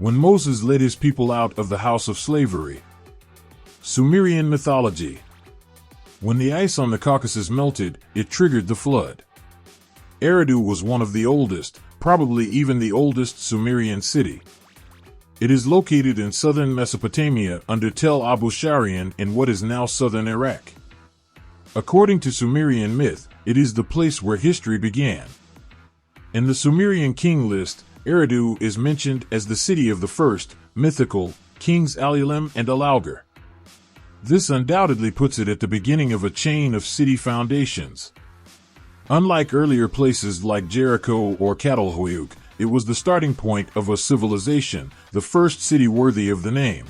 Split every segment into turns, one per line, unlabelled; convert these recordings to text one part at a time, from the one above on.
when Moses led his people out of the house of slavery. Sumerian mythology. When the ice on the Caucasus melted, it triggered the flood. Eridu was one of the oldest, probably even the oldest Sumerian city. It is located in southern Mesopotamia under Tel Abu Sharian in what is now southern Iraq. According to Sumerian myth, it is the place where history began. In the Sumerian king list, Eridu is mentioned as the city of the first, mythical, kings Alulim and Alaugr. This undoubtedly puts it at the beginning of a chain of city foundations. Unlike earlier places like Jericho or Catalhoyuk, it was the starting point of a civilization, the first city worthy of the name.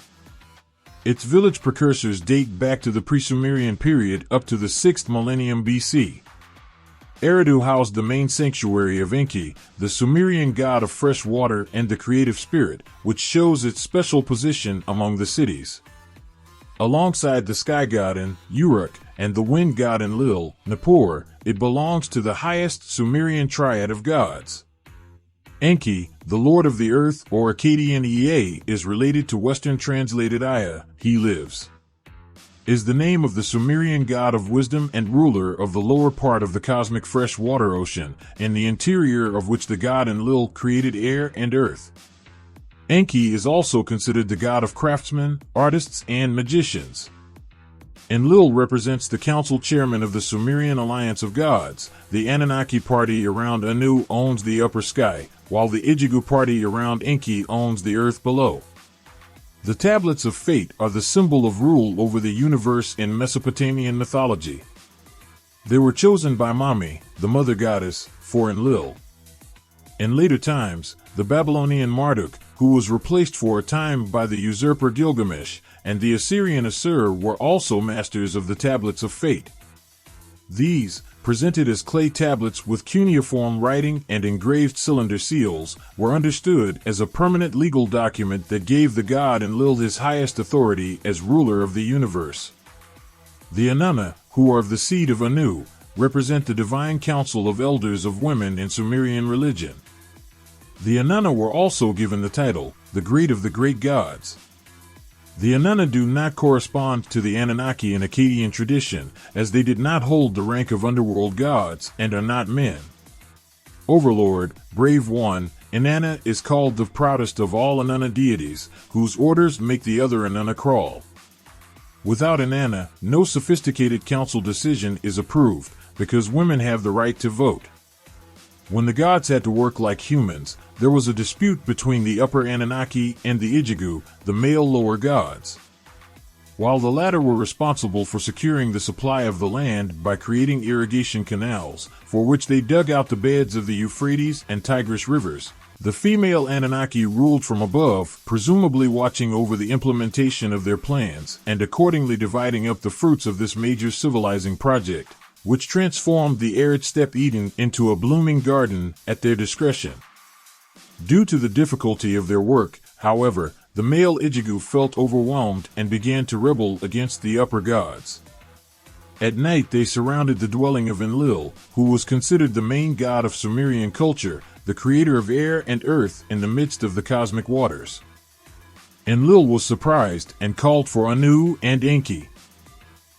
Its village precursors date back to the pre-Sumerian period up to the 6th millennium BC. Eridu housed the main sanctuary of Enki, the Sumerian god of fresh water and the creative spirit, which shows its special position among the cities. Alongside the sky god Uruk and the wind god Enlil, Nippur, it belongs to the highest Sumerian triad of gods. Enki, the lord of the earth, or Akkadian Ea, is related to Western translated Aya, he lives, is the name of the Sumerian god of wisdom and ruler of the lower part of the cosmic freshwater ocean, in the interior of which the god Enlil created air and earth. Enki is also considered the god of craftsmen, artists, and magicians. Enlil represents the council chairman of the Sumerian alliance of gods. The Anunnaki party around Anu owns the upper sky, while the Ijigu party around Enki owns the earth below. The tablets of fate are the symbol of rule over the universe in Mesopotamian mythology. They were chosen by Mami, the mother goddess, for Enlil. In later times, the Babylonian Marduk, who was replaced for a time by the usurper Gilgamesh, and the Assyrian Assur were also masters of the tablets of fate. These, presented as clay tablets with cuneiform writing and engraved cylinder seals, were understood as a permanent legal document that gave the god Enlil his highest authority as ruler of the universe. The Anunna, who are of the seed of Anu, represent the divine council of elders of women in Sumerian religion. The Anunna were also given the title, the Great of the Great Gods. The Anunna do not correspond to the Anunnaki in Akkadian tradition, as they did not hold the rank of underworld gods and are not men. Overlord, Brave One, Inanna is called the proudest of all Anunna deities, whose orders make the other Anunna crawl. Without Inanna, no sophisticated council decision is approved, because women have the right to vote. When the gods had to work like humans, there was a dispute between the upper Anunnaki and the Ijigu, the male lower gods. While the latter were responsible for securing the supply of the land by creating irrigation canals, for which they dug out the beds of the Euphrates and Tigris rivers, the female Anunnaki ruled from above, presumably watching over the implementation of their plans and accordingly dividing up the fruits of this major civilizing project, which transformed the arid steppe Eden into a blooming garden at their discretion. Due to the difficulty of their work, however, the male Ijigu felt overwhelmed and began to rebel against the upper gods. At night they surrounded the dwelling of Enlil, who was considered the main god of Sumerian culture, the creator of air and earth in the midst of the cosmic waters. Enlil was surprised and called for Anu and Enki.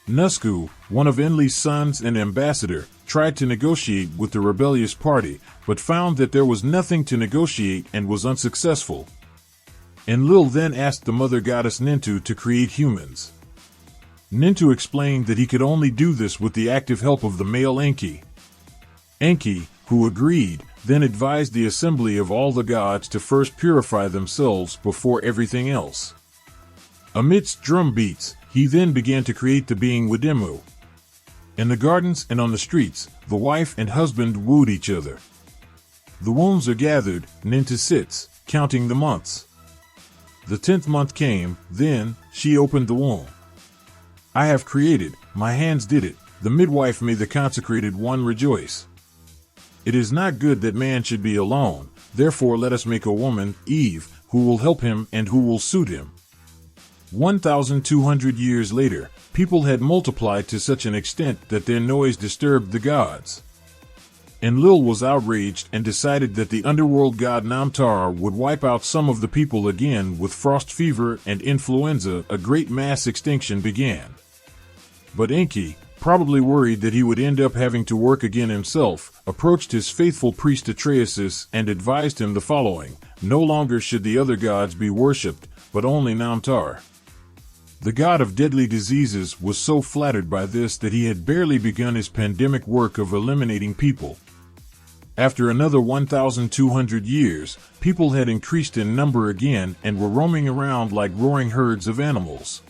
Nusku, one of Enlil's sons and ambassador, tried to negotiate with the rebellious party, but found that there was nothing to negotiate and was unsuccessful. Enlil then asked the mother goddess Nintu to create humans. Nintu explained that he could only do this with the active help of the male Enki. Enki, who agreed, then advised the assembly of all the gods to first purify themselves before everything else. Amidst drum beats, he then began to create the being Wademu. In the gardens and on the streets, the wife and husband wooed each other. The wombs are gathered, Nintu sits, counting the months. The 10th month came, then she opened the womb. I have created, my hands did it, the midwife may the consecrated one rejoice. It is not good that man should be alone, therefore let us make a woman, Eve, who will help him and who will suit him. 1,200 years later, people had multiplied to such an extent that their noise disturbed the gods. Enlil was outraged and decided that the underworld god Namtar would wipe out some of the people again with frost fever and influenza. A great mass extinction began. But Enki, probably worried that he would end up having to work again himself, approached his faithful priest Atreus and advised him the following: no longer should the other gods be worshipped, but only Namtar. The god of deadly diseases was so flattered by this that he had barely begun his pandemic work of eliminating people. After another 1,200 years, people had increased in number again and were roaming around like roaring herds of animals.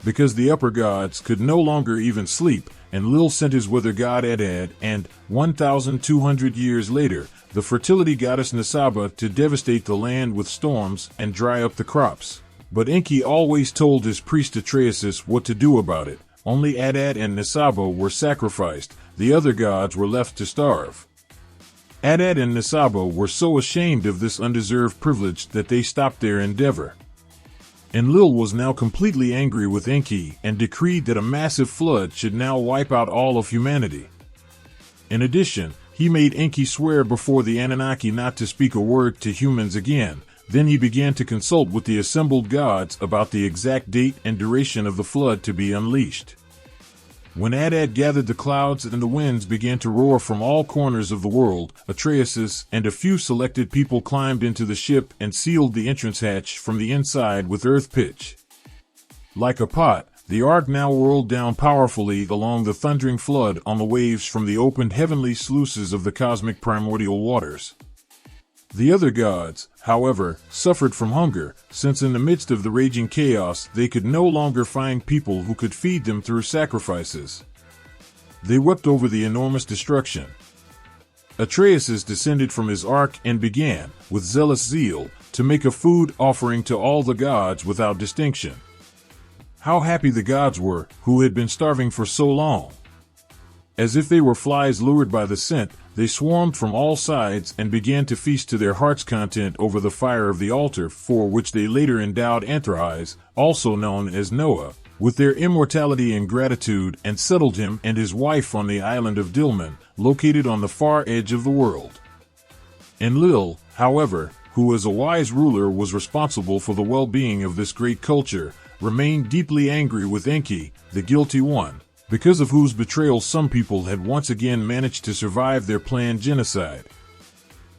Because the upper gods could no longer even sleep, Enlil sent his weather god Adad and, 1,200 years later, the fertility goddess Nisaba to devastate the land with storms and dry up the crops. But Enki always told his priest Atreus what to do about it. Only Adad and Nisaba were sacrificed, the other gods were left to starve. Adad and Nisaba were so ashamed of this undeserved privilege that they stopped their endeavor. Enlil was now completely angry with Enki and decreed that a massive flood should now wipe out all of humanity. In addition, he made Enki swear before the Anunnaki not to speak a word to humans again. Then he began to consult with the assembled gods about the exact date and duration of the flood to be unleashed. When Adad gathered the clouds and the winds began to roar from all corners of the world, Atreus and a few selected people climbed into the ship and sealed the entrance hatch from the inside with earth pitch. Like a pot, the ark now whirled down powerfully along the thundering flood on the waves from the opened heavenly sluices of the cosmic primordial waters. The other gods, however, suffered from hunger, since in the midst of the raging chaos they could no longer find people who could feed them through sacrifices. They wept over the enormous destruction. Atreus descended from his ark and began, with zealous zeal, to make a food offering to all the gods without distinction. How happy the gods were, who had been starving for so long! As if they were flies lured by the scent, they swarmed from all sides and began to feast to their heart's content over the fire of the altar for which they later endowed Anthraes, also known as Noah, with their immortality and gratitude, and settled him and his wife on the island of Dilmun, located on the far edge of the world. Enlil, however, who as a wise ruler was responsible for the well-being of this great culture, remained deeply angry with Enki, the guilty one, because of whose betrayal some people had once again managed to survive their planned genocide.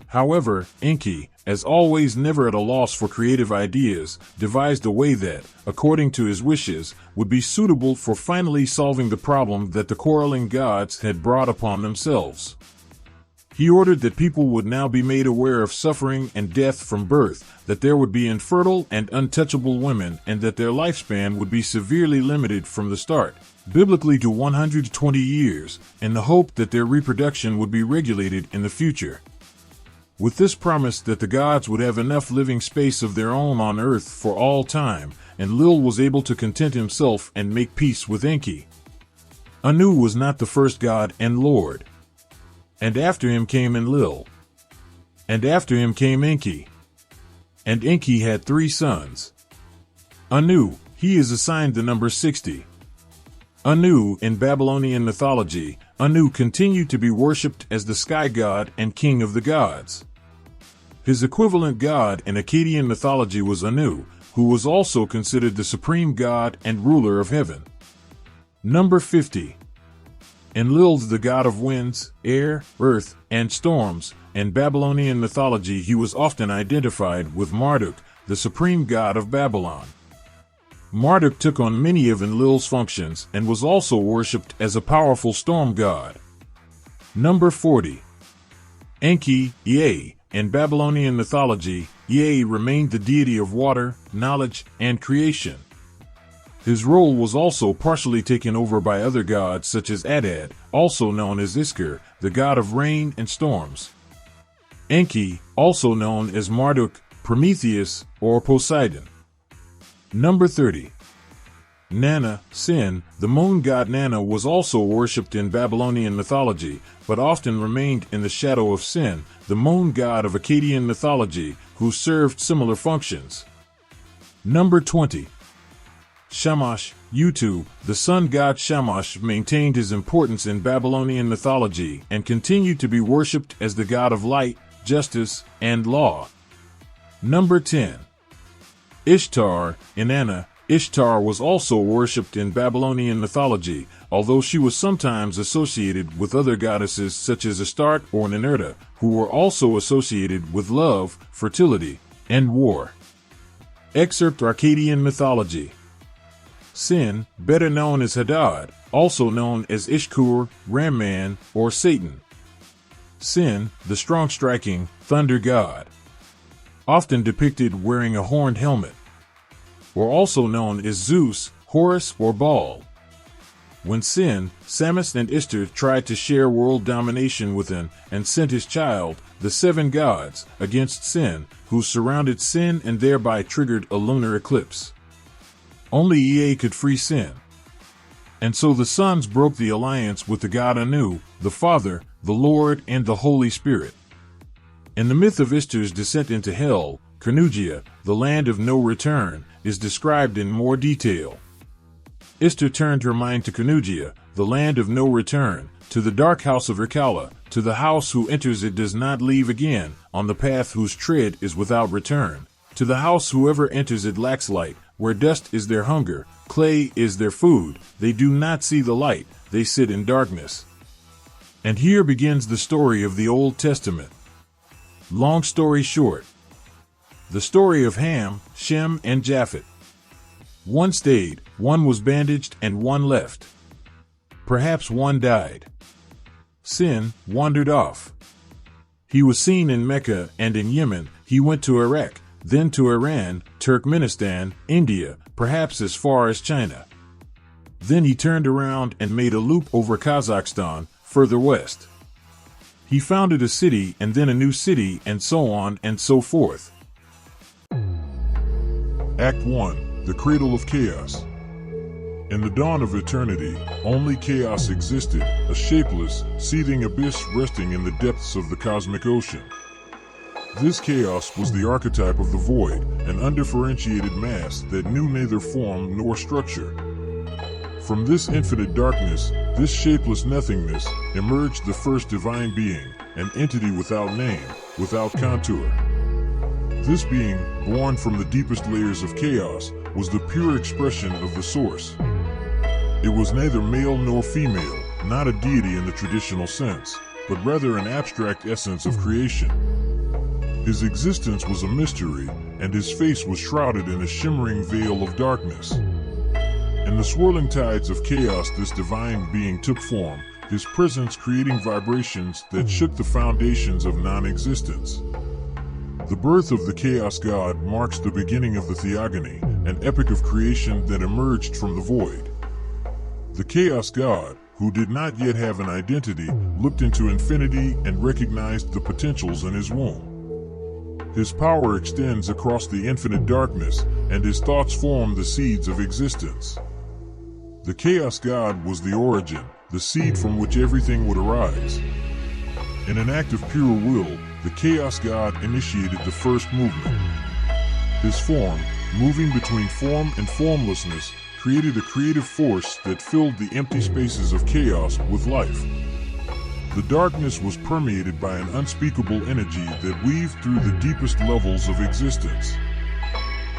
However, Enki, as always never at a loss for creative ideas, devised a way that, according to his wishes, would be suitable for finally solving the problem that the quarreling gods had brought upon themselves. He ordered that people would now be made aware of suffering and death from birth, that there would be infertile and untouchable women, and that their lifespan would be severely limited from the start, biblically to 120 years, in the hope that their reproduction would be regulated in the future. With this promise that the gods would have enough living space of their own on earth for all time, Enlil was able to content himself and make peace with Enki. Anu was not the first god and lord. And after him came Enlil. And after him came Enki. And Enki had 3 sons. Anu, he is assigned the number 60. Anu, in Babylonian mythology, Anu continued to be worshipped as the sky god and king of the gods. His equivalent god in Akkadian mythology was Anu, who was also considered the supreme god and ruler of heaven. Number 50. Enlil, the god of winds, air, earth, and storms. In Babylonian mythology he was often identified with Marduk, the supreme god of Babylon. Marduk took on many of Enlil's functions and was also worshipped as a powerful storm god. Number 40. Enki, Ea. In Babylonian mythology, Ea remained the deity of water, knowledge, and creation. His role was also partially taken over by other gods such as Adad, also known as Iskar, the god of rain and storms. Enki, also known as Marduk, Prometheus, or Poseidon. Number 30. Nana, Sin, the moon god Nana was also worshipped in Babylonian mythology, but often remained in the shadow of Sin, the moon god of Akkadian mythology, who served similar functions. Number 20. Shamash, Utu, the sun god Shamash maintained his importance in Babylonian mythology and continued to be worshipped as the god of light, justice, and law. Number 10. Ishtar, Inanna. Ishtar was also worshipped in Babylonian mythology, although she was sometimes associated with other goddesses such as Astarte or Ninurta, who were also associated with love, fertility, and war. Excerpt Akkadian mythology. Sin, better known as Hadad, also known as Ishkur, Ramman, or Satan. Sin, the strong striking, thunder god. Often depicted wearing a horned helmet. Or also known as Zeus, Horus, or Baal. When Sin, Samus, and Ishtar tried to share world domination with him and sent his child, the seven gods, against Sin, who surrounded Sin and thereby triggered a lunar eclipse. Only Ea could free Sin. And so the sons broke the alliance with the god Anu, the Father, the Lord, and the Holy Spirit. In the myth of Ishtar's descent into hell, Carnugia, the land of no return, is described in more detail. Ishtar turned her mind to Carnugia, the land of no return, to the dark house of Irkalla, to the house who enters it does not leave again, on the path whose tread is without return, to the house whoever enters it lacks light, where dust is their hunger, clay is their food, they do not see the light, they sit in darkness. And here begins the story of the Old Testament. Long story short. The story of Ham, Shem, and Japheth. One stayed, one was bandaged, and one left. Perhaps one died. Sin wandered off. He was seen in Mecca and in Yemen, he went to Iraq, then to Iran, Turkmenistan, India, perhaps as far as China. Then he turned around and made a loop over Kazakhstan, further west. He founded a city and then a new city and so on and so forth.
Act 1. The Cradle of Chaos. In the dawn of eternity, only chaos existed, a shapeless, seething abyss resting in the depths of the cosmic ocean. This chaos was the archetype of the void, an undifferentiated mass that knew neither form nor structure. From this infinite darkness, this shapeless nothingness, emerged the first divine being, an entity without name, without contour. This being, born from the deepest layers of chaos, was the pure expression of the source. It was neither male nor female, not a deity in the traditional sense, but rather an abstract essence of creation. His existence was a mystery, and his face was shrouded in a shimmering veil of darkness. In the swirling tides of chaos this divine being took form, his presence creating vibrations that shook the foundations of non-existence. The birth of the Chaos God marks the beginning of the Theogony, an epic of creation that emerged from the void. The Chaos God, who did not yet have an identity, looked into infinity and recognized the potentials in his womb. His power extends across the infinite darkness, and his thoughts form the seeds of existence. The Chaos God was the origin, the seed from which everything would arise. In an act of pure will, the Chaos God initiated the first movement. His form, moving between form and formlessness, created a creative force that filled the empty spaces of chaos with life. The darkness was permeated by an unspeakable energy that weaved through the deepest levels of existence.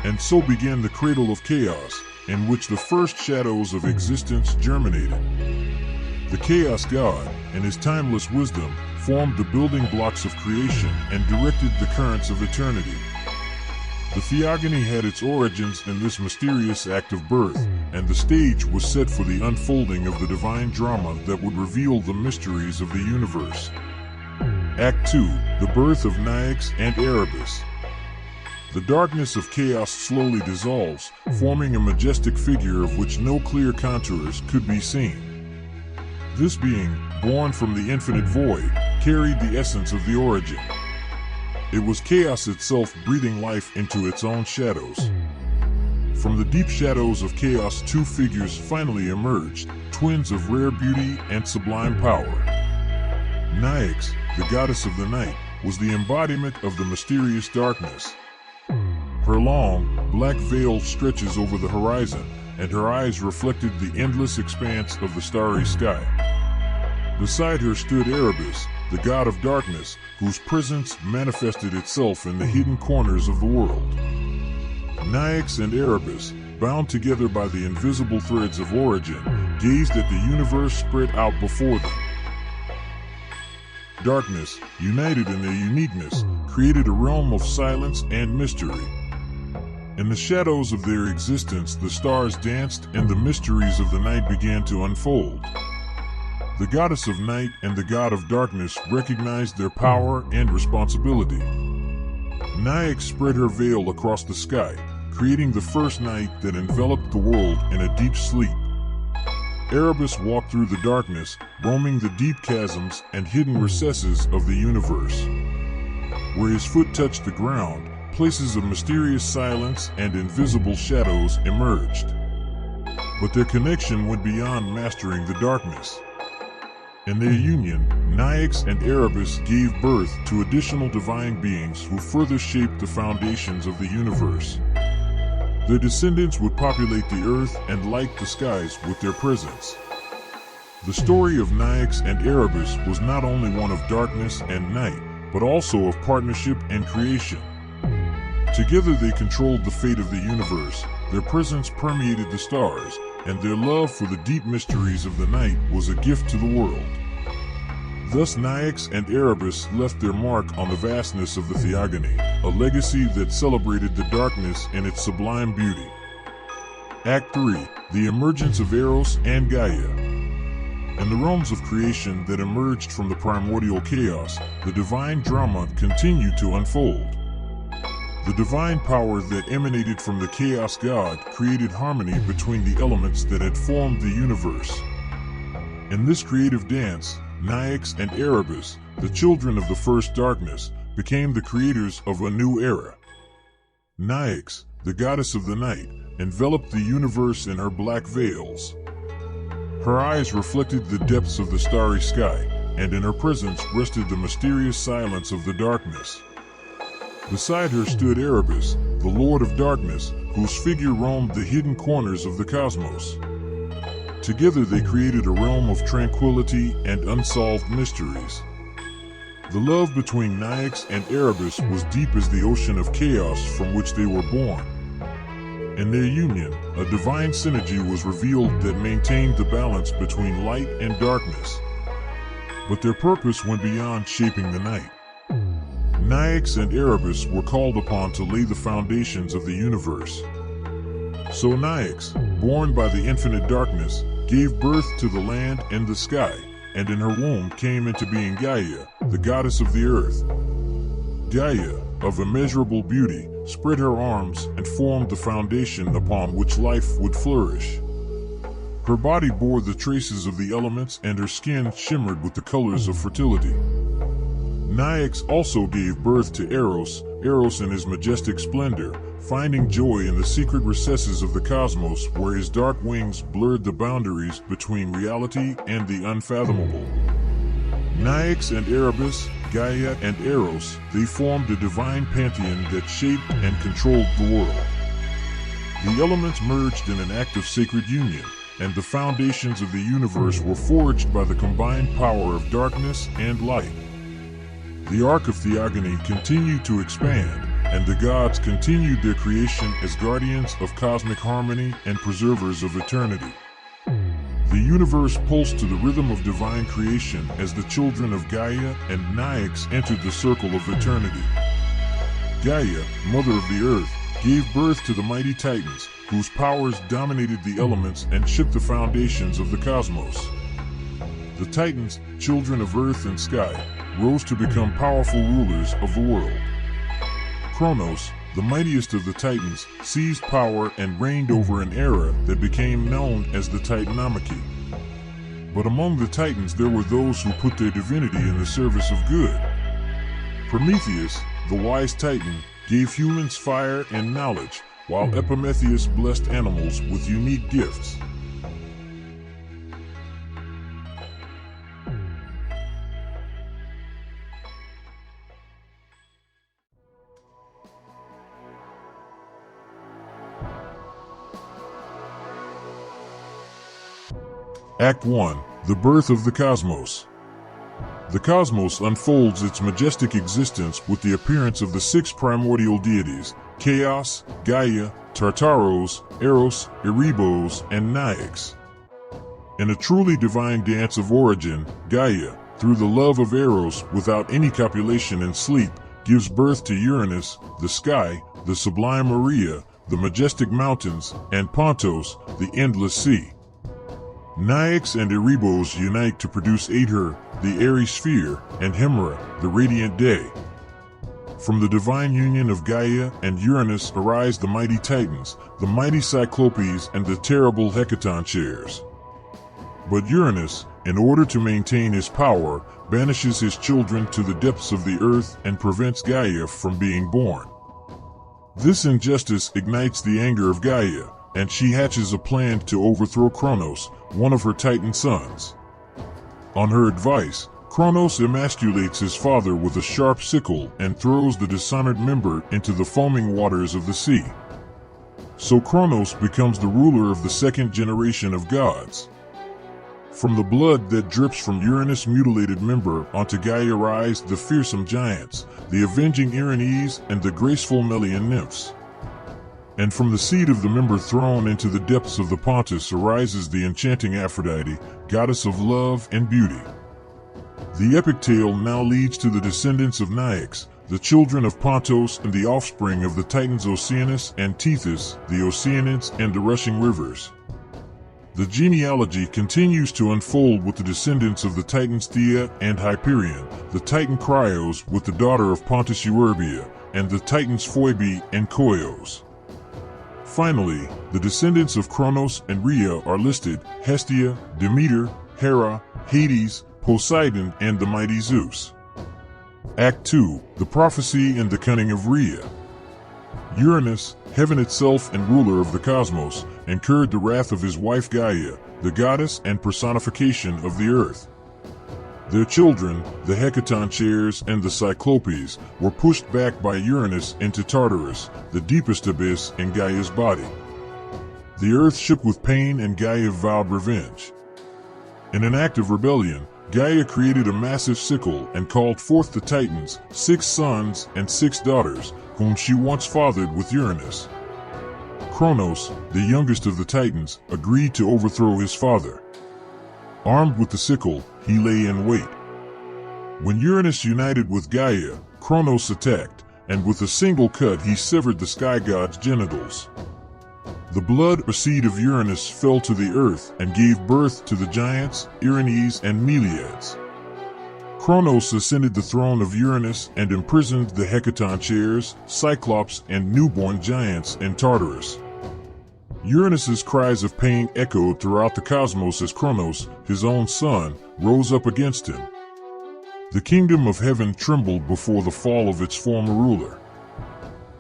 And so began the cradle of chaos, in which the first shadows of existence germinated. The Chaos God, in his timeless wisdom, formed the building blocks of creation and directed the currents of eternity. The Theogony had its origins in this mysterious act of birth, and the stage was set for the unfolding of the divine drama that would reveal the mysteries of the universe. Act 2. The birth of Nyx and Erebus. The darkness of chaos slowly dissolves, forming a majestic figure of which no clear contours could be seen. This being, born from the infinite void, carried the essence of the origin. It was chaos itself breathing life into its own shadows. From the deep shadows of chaos, two figures finally emerged, twins of rare beauty and sublime power. Nyx, the goddess of the night, was the embodiment of the mysterious darkness. Her long, black veil stretches over the horizon, and her eyes reflected the endless expanse of the starry sky. Beside her stood Erebus, the god of darkness, whose presence manifested itself in the hidden corners of the world. Nyx and Erebus, bound together by the invisible threads of origin, gazed at the universe spread out before them. Darkness, united in their uniqueness, created a realm of silence and mystery. In the shadows of their existence, the stars danced and the mysteries of the night began to unfold. The goddess of night and the god of darkness recognized their power and responsibility. Nyx spread her veil across the sky, creating the first night that enveloped the world in a deep sleep. Erebus walked through the darkness, roaming the deep chasms and hidden recesses of the universe. Where his foot touched the ground, places of mysterious silence and invisible shadows emerged. But their connection went beyond mastering the darkness. In their union, Nyx and Erebus gave birth to additional divine beings who further shaped the foundations of the universe. Their descendants would populate the earth and light the skies with their presence. The story of Nyx and Erebus was not only one of darkness and night, but also of partnership and creation. Together they controlled the fate of the universe, their presence permeated the stars, and their love for the deep mysteries of the night was a gift to the world. Thus Nyx and Erebus left their mark on the vastness of the Theogony, a legacy that celebrated the darkness in its sublime beauty. Act 3. The Emergence of Eros and Gaia. In the realms of creation that emerged from the primordial chaos, the divine drama continued to unfold. The divine power that emanated from the chaos god created harmony between the elements that had formed the universe. In this creative dance, Nyx and Erebus, the children of the first darkness, became the creators of a new era. Nyx, the goddess of the night, enveloped the universe in her black veils. Her eyes reflected the depths of the starry sky, and in her presence rested the mysterious silence of the darkness. Beside her stood Erebus, the lord of darkness, whose figure roamed the hidden corners of the cosmos. Together they created a realm of tranquility and unsolved mysteries. The love between Nyx and Erebus was deep as the ocean of chaos from which they were born. In their union, a divine synergy was revealed that maintained the balance between light and darkness. But their purpose went beyond shaping the night. Nyx and Erebus were called upon to lay the foundations of the universe. So Nyx, born by the infinite darkness, gave birth to the land and the sky, and in her womb came into being Gaia, the goddess of the earth. Gaia, of immeasurable beauty, spread her arms and formed the foundation upon which life would flourish. Her body bore the traces of the elements and her skin shimmered with the colors of fertility. Nyx also gave birth to Eros in his majestic splendor, finding joy in the secret recesses of the cosmos where his dark wings blurred the boundaries between reality and the unfathomable. Nyx and Erebus, Gaia and Eros, they formed a divine pantheon that shaped and controlled the world. The elements merged in an act of sacred union, and the foundations of the universe were forged by the combined power of darkness and light. The arc of Theogony continued to expand, and the gods continued their creation as guardians of cosmic harmony and preservers of eternity. The universe pulsed to the rhythm of divine creation as the children of Gaia and Nyx entered the circle of eternity. Gaia, mother of the earth, gave birth to the mighty Titans, whose powers dominated the elements and shook the foundations of the cosmos. The Titans, children of earth and sky, rose to become powerful rulers of the world. Kronos, the mightiest of the Titans, seized power and reigned over an era that became known as the Titanomachy. But among the Titans there were those who put their divinity in the service of good. Prometheus, the wise Titan, gave humans fire and knowledge, while Epimetheus blessed animals with unique gifts. Act 1. The Birth of the Cosmos. The cosmos unfolds its majestic existence with the appearance of the six primordial deities, Chaos, Gaia, Tartaros, Eros, Erebos, and Nyax. In a truly divine dance of origin, Gaia, through the love of Eros without any copulation and sleep, gives birth to Uranus, the sky, the sublime Maria, the majestic mountains, and Pontos, the endless sea. Nyax and Erebos unite to produce Aether, the airy sphere, and Hemera, the radiant day. From the divine union of Gaia and Uranus arise the mighty Titans, the mighty Cyclopes, and the terrible Hecaton chairs. But Uranus, in order to maintain his power, banishes his children to the depths of the earth and prevents Gaia from being born. This injustice ignites the anger of Gaia, and she hatches a plan to overthrow Kronos, one of her Titan sons. On her advice, Kronos emasculates his father with a sharp sickle and throws the dishonored member into the foaming waters of the sea. So Kronos becomes the ruler of the second generation of gods. From the blood that drips from Uranus' mutilated member onto Gaia rise the fearsome giants, the avenging Erinyes and the graceful Melian nymphs. And from the seed of the member thrown into the depths of the Pontus arises the enchanting Aphrodite, goddess of love and beauty. The epic tale now leads to the descendants of Nyax, the children of Pontos and the offspring of the Titans Oceanus and Tethys, the Oceanids and the rushing rivers. The genealogy continues to unfold with the descendants of the Titans Thea and Hyperion, the Titan Cryos with the daughter of Pontus Eurbia, and the Titans Phoebe and Koios. Finally, the descendants of Kronos and Rhea are listed: Hestia, Demeter, Hera, Hades, Poseidon, and the mighty Zeus. Act 2. The Prophecy and the Cunning of Rhea. Uranus, heaven itself and ruler of the cosmos, incurred the wrath of his wife Gaia, the goddess and personification of the earth. Their children, the Hecaton chairs and the Cyclopes, were pushed back by Uranus into Tartarus, the deepest abyss in Gaia's body. The earth shook with pain and Gaia vowed revenge. In an act of rebellion, Gaia created a massive sickle and called forth the Titans, 6 sons and 6 daughters, whom she once fathered with Uranus. Kronos, the youngest of the Titans, agreed to overthrow his father. Armed with the sickle, he lay in wait. When Uranus united with Gaia, Kronos attacked, and with a single cut he severed the sky god's genitals. The blood or seed of Uranus fell to the earth and gave birth to the giants, Erinyes and Meliads. Kronos ascended the throne of Uranus and imprisoned the Hecaton chairs, Cyclops, and newborn giants in Tartarus. Uranus's cries of pain echoed throughout the cosmos as Kronos, his own son, rose up against him. The kingdom of heaven trembled before the fall of its former ruler.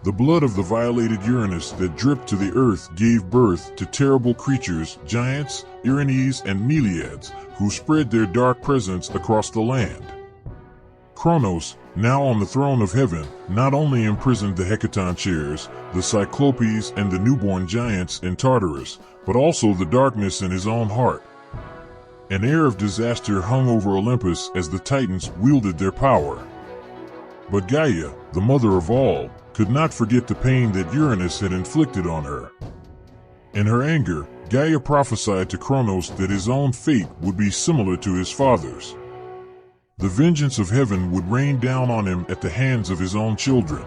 The blood of the violated Uranus that dripped to the earth gave birth to terrible creatures, giants, Erinyes, and Meliads, who spread their dark presence across the land. Kronos, now on the throne of heaven, not only imprisoned the Hecaton chairs, the Cyclopes, and the newborn giants in Tartarus, but also the darkness in his own heart. An air of disaster hung over Olympus as the Titans wielded their power. But Gaia, the mother of all, could not forget the pain that Uranus had inflicted on her. In her anger, Gaia prophesied to Kronos that his own fate would be similar to his father's. The vengeance of heaven would rain down on him at the hands of his own children.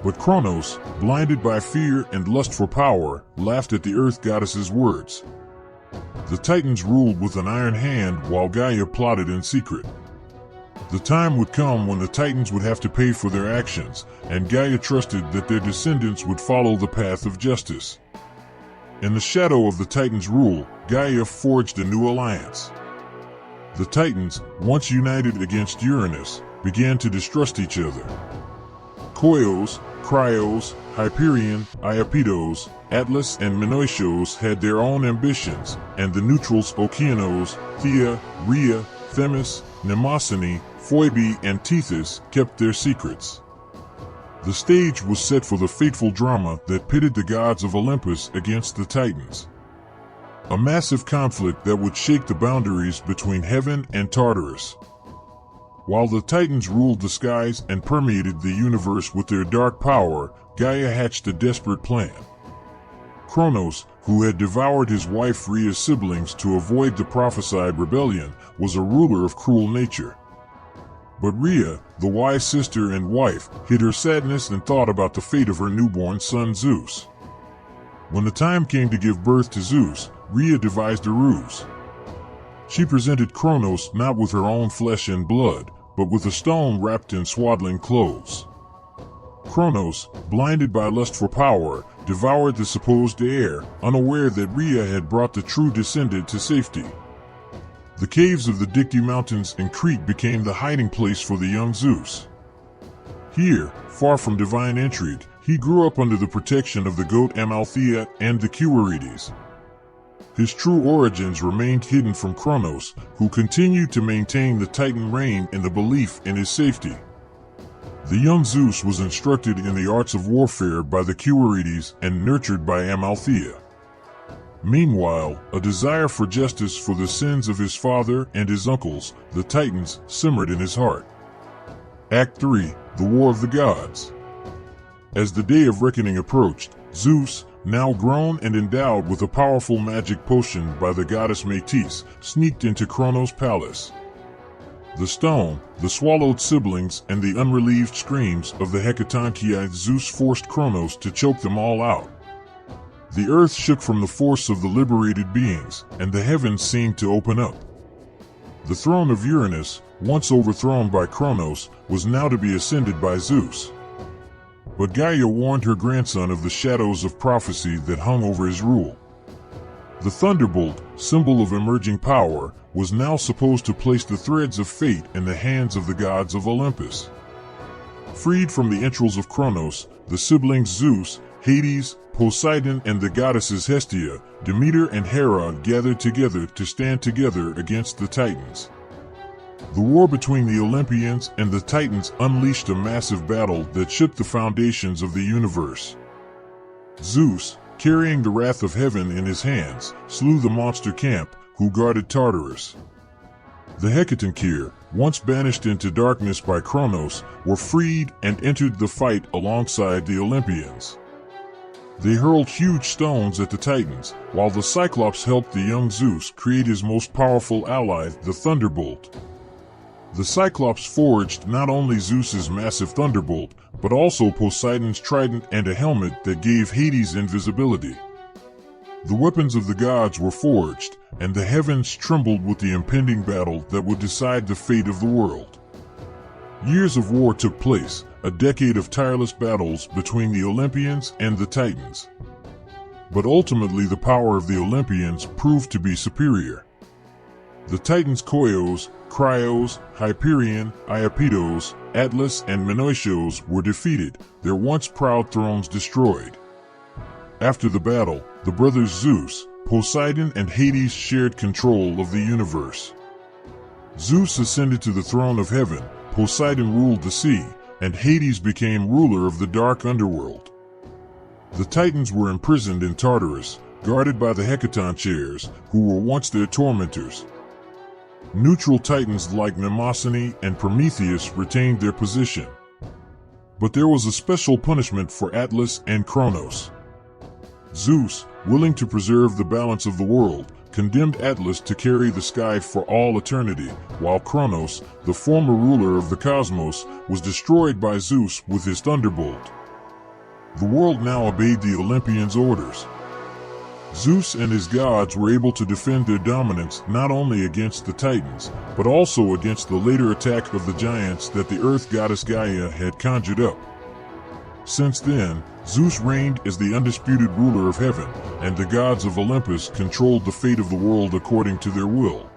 But Kronos, blinded by fear and lust for power, laughed at the earth goddess's words. The Titans ruled with an iron hand while Gaia plotted in secret. The time would come when the Titans would have to pay for their actions, and Gaia trusted that their descendants would follow the path of justice. In the shadow of the Titans' rule, Gaia forged a new alliance. The Titans, once united against Uranus, began to distrust each other. Koios, Cryos, Hyperion, Iapetos, Atlas, and Menoetios had their own ambitions, and the neutrals Okeanos, Thea, Rhea, Themis, Mnemosyne, Phoebe, and Tethys kept their secrets. The stage was set for the fateful drama that pitted the gods of Olympus against the Titans. a massive conflict that would shake the boundaries between heaven and Tartarus. While the Titans ruled the skies and permeated the universe with their dark power, Gaia hatched a desperate plan. Kronos, who had devoured his wife Rhea's siblings to avoid the prophesied rebellion, was a ruler of cruel nature. But Rhea, the wise sister and wife, hid her sadness and thought about the fate of her newborn son Zeus. When the time came to give birth to Zeus, Rhea devised a ruse. She presented Kronos not with her own flesh and blood, but with a stone wrapped in swaddling clothes. Kronos, blinded by lust for power, devoured the supposed heir, unaware that Rhea had brought the true descendant to safety. The caves of the Dictys Mountains in Crete became the hiding place for the young Zeus. Here, far from divine intrigue, he grew up under the protection of the goat Amalthea and the Quirites. His true origins remained hidden from Kronos, who continued to maintain the Titan reign in the belief in his safety. The young Zeus was instructed in the arts of warfare by the Quirites and nurtured by Amalthea. Meanwhile, a desire for justice for the sins of his father and his uncles, the Titans, simmered in his heart. Act 3: The War of the Gods. As the day of reckoning approached, Zeus, now grown and endowed with a powerful magic potion by the goddess Métis, sneaked into Kronos' palace. The stone, the swallowed siblings, and the unrelieved screams of the Hecatonchii Zeus forced Kronos to choke them all out. The earth shook from the force of the liberated beings, and the heavens seemed to open up. The throne of Uranus, once overthrown by Kronos, was now to be ascended by Zeus. But Gaia warned her grandson of the shadows of prophecy that hung over his rule. The thunderbolt, symbol of emerging power, was now supposed to place the threads of fate in the hands of the gods of Olympus. Freed from the entrails of Kronos, the siblings Zeus, Hades, Poseidon, and the goddesses Hestia, Demeter, and Hera gathered together to stand together against the Titans. The war between the Olympians and the Titans unleashed a massive battle that shook the foundations of the universe. Zeus, carrying the wrath of heaven in his hands, slew the monster camp, who guarded Tartarus. The Hecatonchii, once banished into darkness by Kronos, were freed and entered the fight alongside the Olympians. They hurled huge stones at the Titans, while the Cyclops helped the young Zeus create his most powerful ally, the Thunderbolt. The Cyclops forged not only Zeus's massive thunderbolt, but also Poseidon's trident and a helmet that gave Hades invisibility. The weapons of the gods were forged, and the heavens trembled with the impending battle that would decide the fate of the world. Years of war took place, a decade of tireless battles between the Olympians and the Titans. But ultimately the power of the Olympians proved to be superior. The Titans Koios, Cryos, Hyperion, Iapetos, Atlas, and Menoetios were defeated, their once proud thrones destroyed. After the battle, the brothers Zeus, Poseidon, and Hades shared control of the universe. Zeus ascended to the throne of heaven, Poseidon ruled the sea, and Hades became ruler of the dark underworld. The Titans were imprisoned in Tartarus, guarded by the Hecatonchires, who were once their tormentors. Neutral Titans like Mnemosyne and Prometheus retained their position. But there was a special punishment for Atlas and Kronos. Zeus, willing to preserve the balance of the world, condemned Atlas to carry the sky for all eternity, while Kronos, the former ruler of the cosmos, was destroyed by Zeus with his thunderbolt. The world now obeyed the Olympians' orders. Zeus and his gods were able to defend their dominance not only against the Titans, but also against the later attack of the giants that the earth goddess Gaia had conjured up. Since then, Zeus reigned as the undisputed ruler of heaven, and the gods of Olympus controlled the fate of the world according to their will.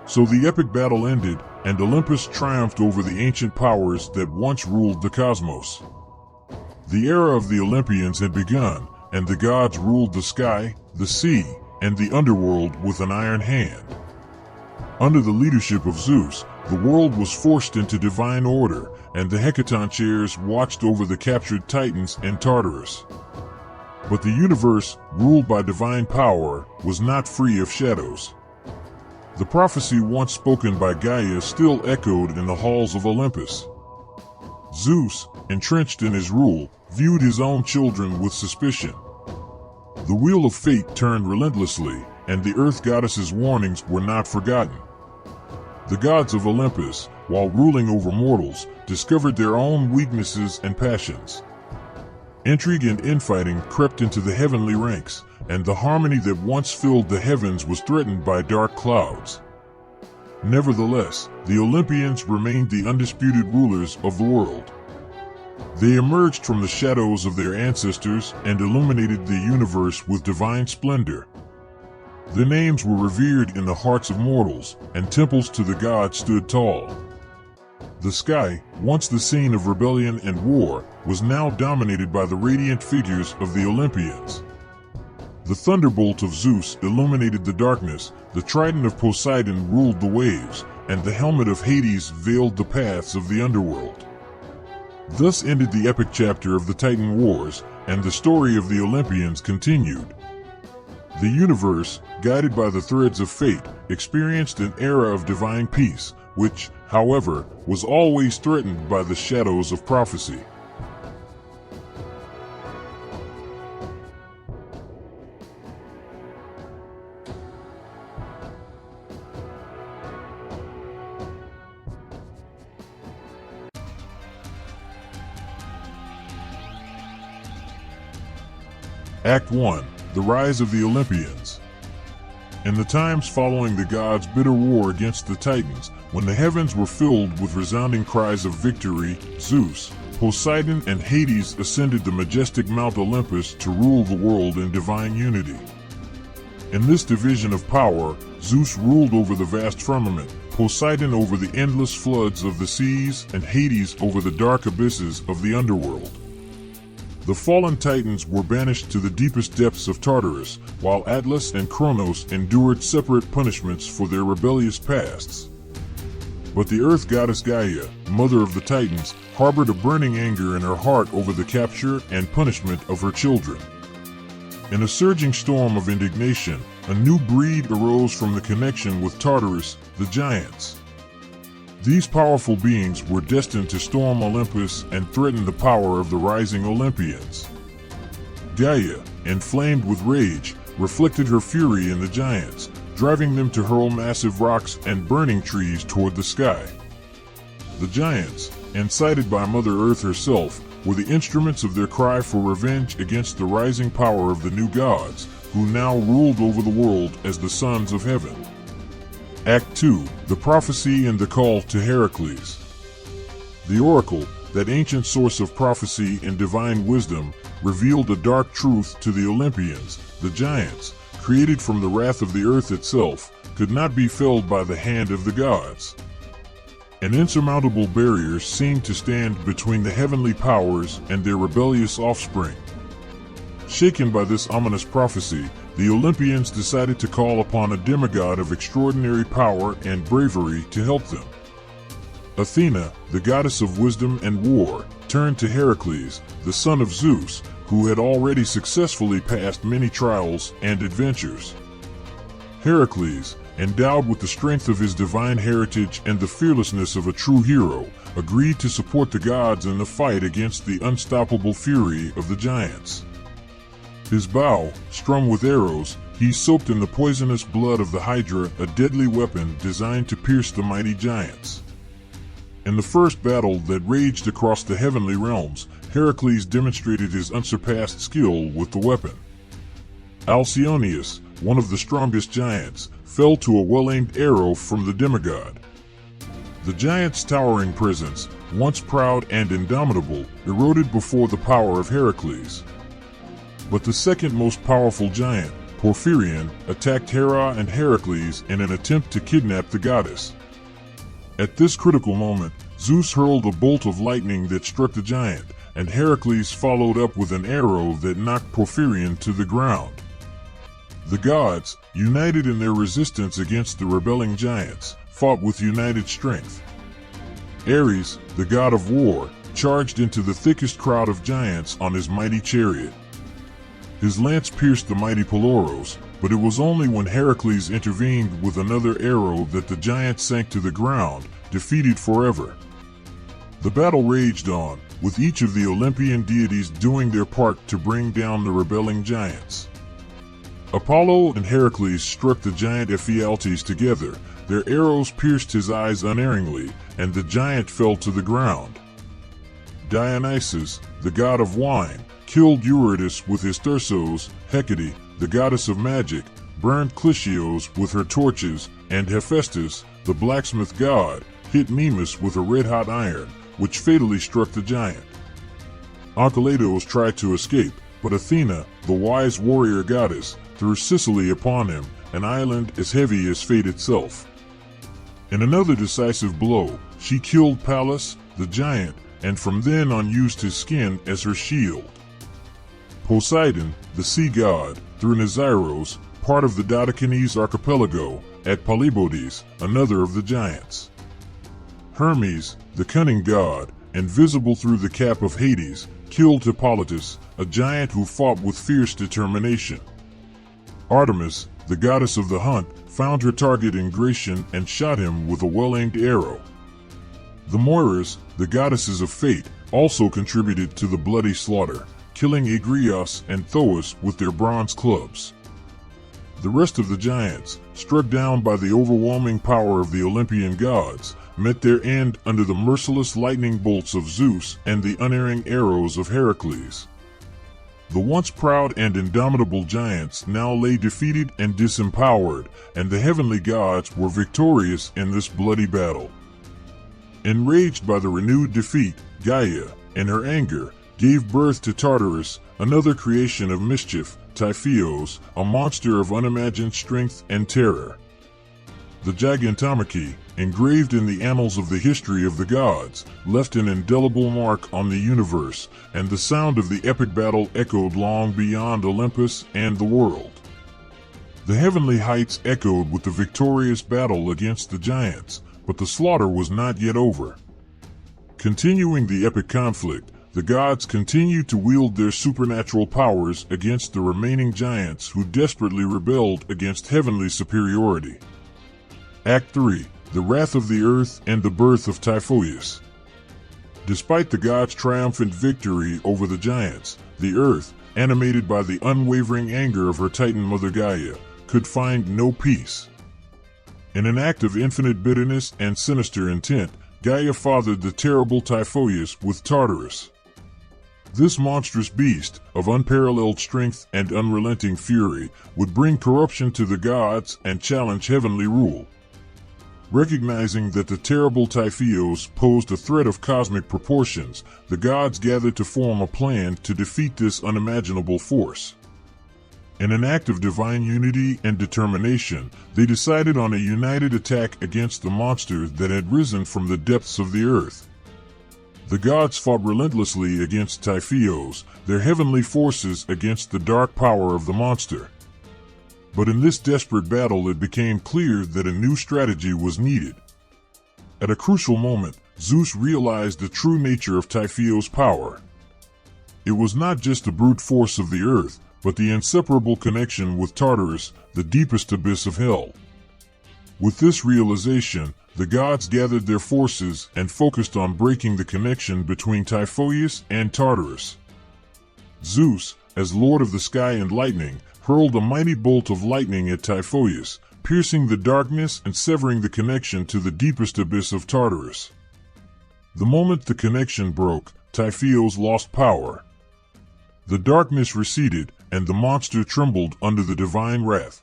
So the epic battle ended, and Olympus triumphed over the ancient powers that once ruled the cosmos. The era of the Olympians had begun, and the gods ruled the sky, the sea, and the underworld with an iron hand. Under the leadership of Zeus, the world was forced into divine order, and the Hecatonchires watched over the captured Titans and Tartarus. But the universe, ruled by divine power, was not free of shadows. The prophecy once spoken by Gaia still echoed in the halls of Olympus. Zeus, entrenched in his rule, viewed his own children with suspicion. The wheel of fate turned relentlessly, and the earth goddess's warnings were not forgotten. The gods of Olympus, while ruling over mortals, discovered their own weaknesses and passions. Intrigue and infighting crept into the heavenly ranks, and the harmony that once filled the heavens was threatened by dark clouds. Nevertheless, the Olympians remained the undisputed rulers of the world. They emerged from the shadows of their ancestors and illuminated the universe with divine splendor. Their names were revered in the hearts of mortals, and temples to the gods stood tall. The sky, once the scene of rebellion and war, was now dominated by the radiant figures of the Olympians. The thunderbolt of Zeus illuminated the darkness, the trident of Poseidon ruled the waves, and the helmet of Hades veiled the paths of the underworld. Thus ended the epic chapter of the Titan Wars, and the story of the Olympians continued. The universe, guided by the threads of fate, experienced an era of divine peace, which, however, was always threatened by the shadows of prophecy. Act 1. The Rise of the Olympians. In the times following the gods' bitter war against the Titans, when the heavens were filled with resounding cries of victory, Zeus, Poseidon, and Hades ascended the majestic Mount Olympus to rule the world in divine unity. In this division of power, Zeus ruled over the vast firmament, Poseidon over the endless floods of the seas, and Hades over the dark abysses of the underworld. The fallen Titans were banished to the deepest depths of Tartarus, while Atlas and Kronos endured separate punishments for their rebellious pasts. But the earth goddess Gaia, mother of the Titans, harbored a burning anger in her heart over the capture and punishment of her children. In a surging storm of indignation, a new breed arose from the connection with Tartarus, the giants. These powerful beings were destined to storm Olympus and threaten the power of the rising Olympians. Gaia, inflamed with rage, reflected her fury in the giants, driving them to hurl massive rocks and burning trees toward the sky. The giants, incited by Mother Earth herself, were the instruments of their cry for revenge against the rising power of the new gods, who now ruled over the world as the sons of heaven. Act 2. The Prophecy and the Call to Heracles. The oracle, that ancient source of prophecy and divine wisdom, revealed a dark truth to the Olympians. The giants, created from the wrath of the earth itself, could not be felled by the hand of the gods. An insurmountable barrier seemed to stand between the heavenly powers and their rebellious offspring. Shaken by this ominous prophecy, the Olympians decided to call upon a demigod of extraordinary power and bravery to help them. Athena, the goddess of wisdom and war, turned to Heracles, the son of Zeus, who had already successfully passed many trials and adventures. Heracles, endowed with the strength of his divine heritage and the fearlessness of a true hero, agreed to support the gods in the fight against the unstoppable fury of the giants. His bow, strung with arrows, he soaked in the poisonous blood of the Hydra, a deadly weapon designed to pierce the mighty giants. In the first battle that raged across the heavenly realms, Heracles demonstrated his unsurpassed skill with the weapon. Alcyoneus, one of the strongest giants, fell to a well-aimed arrow from the demigod. The giant's towering presence, once proud and indomitable, eroded before the power of Heracles. But the second most powerful giant, Porphyrion, attacked Hera and Heracles in an attempt to kidnap the goddess. At this critical moment, Zeus hurled a bolt of lightning that struck the giant, and Heracles followed up with an arrow that knocked Porphyrion to the ground. The gods, united in their resistance against the rebelling giants, fought with united strength. Ares, the god of war, charged into the thickest crowd of giants on his mighty chariot. His lance pierced the mighty Peloros, but it was only when Heracles intervened with another arrow that the giant sank to the ground, defeated forever. The battle raged on, with each of the Olympian deities doing their part to bring down the rebelling giants. Apollo and Heracles struck the giant Ephialtes together. Their arrows pierced his eyes unerringly, and the giant fell to the ground. Dionysus, the god of wine, killed Eurytus with his thyrsos. Hecate, the goddess of magic, burned Clytios with her torches, and Hephaestus, the blacksmith god, hit Mimas with a red-hot iron, which fatally struck the giant. Onkelos tried to escape, but Athena, the wise warrior goddess, threw Sicily upon him, an island as heavy as fate itself. In another decisive blow, she killed Pallas, the giant, and from then on used his skin as her shield. Poseidon, the sea god, threw Naxyros, part of the Dodecanese archipelago, at Polypodes, another of the giants. Hermes, the cunning god, invisible through the cap of Hades, killed Hippolytus, a giant who fought with fierce determination. Artemis, the goddess of the hunt, found her target in Gratian and shot him with a well-aimed arrow. The Moiras, the goddesses of fate, also contributed to the bloody slaughter, killing Agrios and Thoas with their bronze clubs. The rest of the giants, struck down by the overwhelming power of the Olympian gods, met their end under the merciless lightning bolts of Zeus and the unerring arrows of Heracles. The once proud and indomitable giants now lay defeated and disempowered, and the heavenly gods were victorious in this bloody battle. Enraged by the renewed defeat, Gaia, in her anger, gave birth to Tartarus, another creation of mischief, Typhon, a monster of unimagined strength and terror. The Gigantomachy, engraved in the annals of the history of the gods, left an indelible mark on the universe, and the sound of the epic battle echoed long beyond Olympus and the world. The heavenly heights echoed with the victorious battle against the giants, but the slaughter was not yet over. Continuing the epic conflict, the gods continued to wield their supernatural powers against the remaining giants who desperately rebelled against heavenly superiority. Act 3. The Wrath of the Earth and the Birth of Typhon. Despite the gods' triumphant victory over the giants, the earth, animated by the unwavering anger of her Titan mother Gaia, could find no peace. In an act of infinite bitterness and sinister intent, Gaia fathered the terrible Typhon with Tartarus. This monstrous beast, of unparalleled strength and unrelenting fury, would bring corruption to the gods and challenge heavenly rule. Recognizing that the terrible Typhon posed a threat of cosmic proportions, the gods gathered to form a plan to defeat this unimaginable force. In an act of divine unity and determination, they decided on a united attack against the monster that had risen from the depths of the earth. The gods fought relentlessly against Typhon, their heavenly forces against the dark power of the monster. But in this desperate battle it became clear that a new strategy was needed. At a crucial moment, Zeus realized the true nature of Typhon's power. It was not just the brute force of the earth, but the inseparable connection with Tartarus, the deepest abyss of hell. With this realization, the gods gathered their forces and focused on breaking the connection between Typhon and Tartarus. Zeus, as Lord of the Sky and Lightning, hurled a mighty bolt of lightning at Typhon, piercing the darkness and severing the connection to the deepest abyss of Tartarus. The moment the connection broke, Typhon lost power. The darkness receded, and the monster trembled under the divine wrath.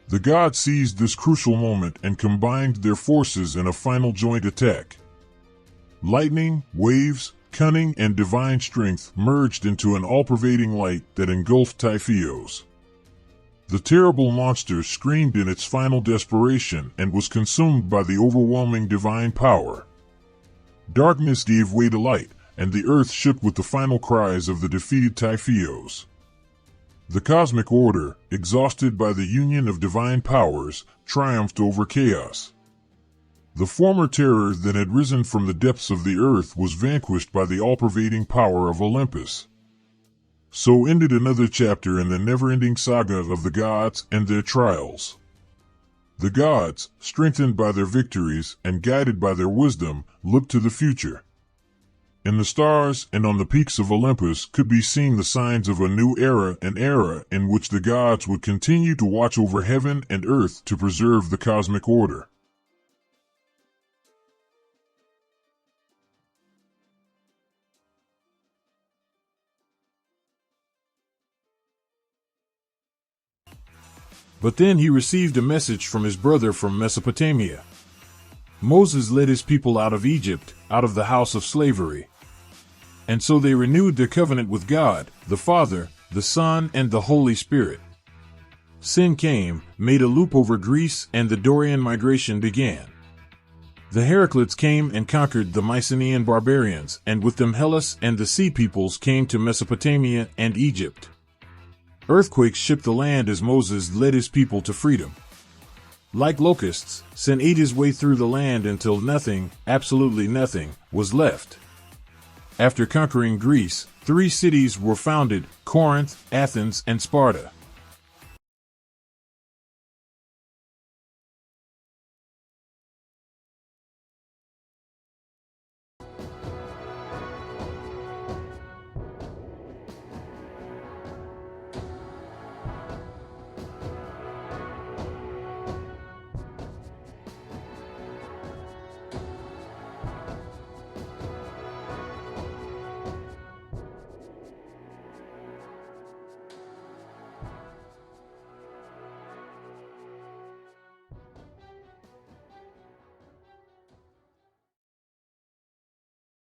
The gods seized this crucial moment and combined their forces in a final joint attack. Lightning, waves, cunning, and divine strength merged into an all-pervading light that engulfed Typhon. The terrible monster screamed in its final desperation and was consumed by the overwhelming divine power. Darkness gave way to light, and the earth shook with the final cries of the defeated Typhon. The cosmic order, exhausted by the union of divine powers, triumphed over chaos. The former terror that had risen from the depths of the earth was vanquished by the all-pervading power of Olympus. So ended another chapter in the never-ending saga of the gods and their trials. The gods, strengthened by their victories and guided by their wisdom, looked to the future. In the stars and on the peaks of Olympus could be seen the signs of a new era, an era in which the gods would continue to watch over heaven and earth to preserve the cosmic order.
But then he received a message from his brother from Mesopotamia. Moses led his people out of Egypt, out of the house of slavery. And so they renewed their covenant with God, the Father, the Son, and the Holy Spirit. Sin came, made a loop over Greece, and the Dorian migration began. The Heraclids came and conquered the Mycenaean barbarians, and with them Hellas and the Sea Peoples came to Mesopotamia and Egypt. Earthquakes shook the land as Moses led his people to freedom. Like locusts, sin ate his way through the land until nothing, absolutely nothing, was left. After conquering Greece, 3 cities were founded: Corinth, Athens, and Sparta.